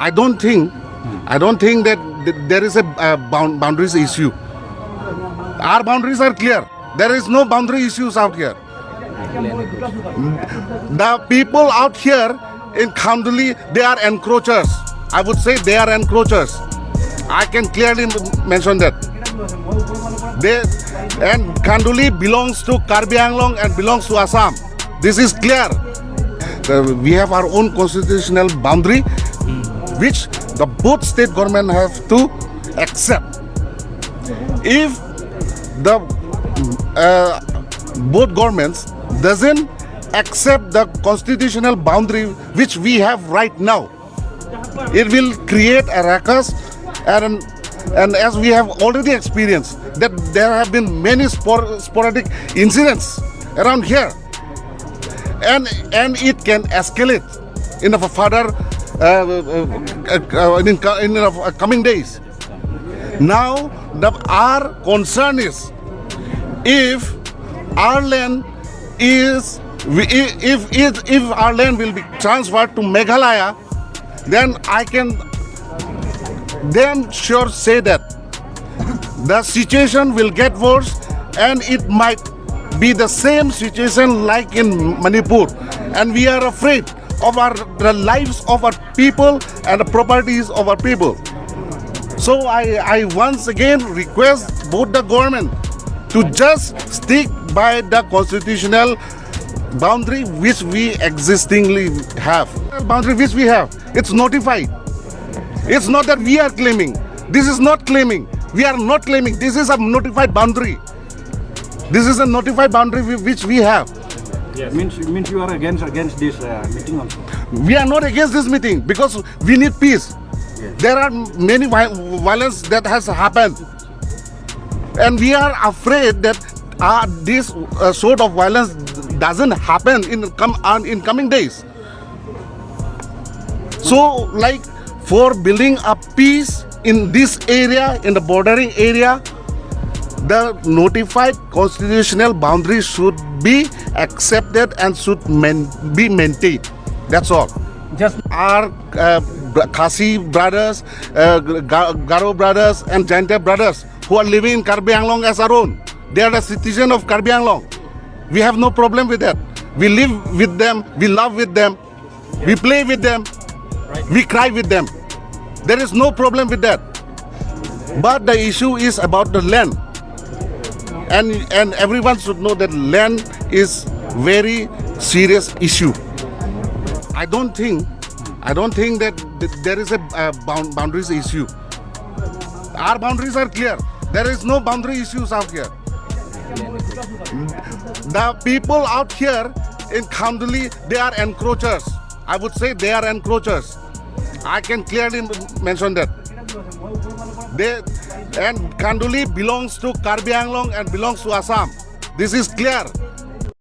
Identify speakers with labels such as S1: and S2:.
S1: I don't think that there is a boundaries issue. Our boundaries are clear. There is no boundary issues out here. The people out here in Khanduli, they are encroachers. I would say they are encroachers. I can clearly mention that. And Khanduli belongs to Karbi Anglong and belongs to Assam. This is clear. We have our own constitutional boundary, which the both state government have to accept. If the both governments doesn't accept the constitutional boundary which we have right now, it will create a ruckus, and as we have already experienced that there have been many sporadic incidents around here, and it can escalate in a further in coming days. Now our concern is, if our land is if our land will be transferred to Meghalaya, then I can sure say that the situation will get worse, and it might be the same situation like in Manipur, and we are afraid of the lives of our people and the properties of our people. So I once again request both the government to just stick by the constitutional boundary which we existingly have. Boundary which we have, it's notified. It's not that we are claiming. This is not claiming. We are not claiming. This is a notified boundary. This is a notified boundary which we have.
S2: Yes. Means you are against this meeting also?
S1: We are not against this meeting because we need peace. Yes. There are many violence that has happened, and we are afraid that this sort of violence doesn't happen in coming days. So, like, for building a peace in this area, in the bordering area, the notified constitutional boundaries should be accepted and should be maintained. That's all.
S2: Just
S1: our Khasi brothers, Garo brothers and Jainte brothers who are living in Karbi Anglong as our own, they are the citizen of Karbi Anglong. We have no problem with that. We live with them, we love with them, we play with them, we cry with them. There is no problem with that. But the issue is about the land. And everyone should know that land is very serious issue. I don't think that there is a boundaries issue. Our boundaries are clear. There is no boundary issues out here. The people out here in Khanduli, they are encroachers. I would say they are encroachers. I can clearly mention that. And Khanduli belongs to Karbi Anglong and belongs to Assam. This is clear.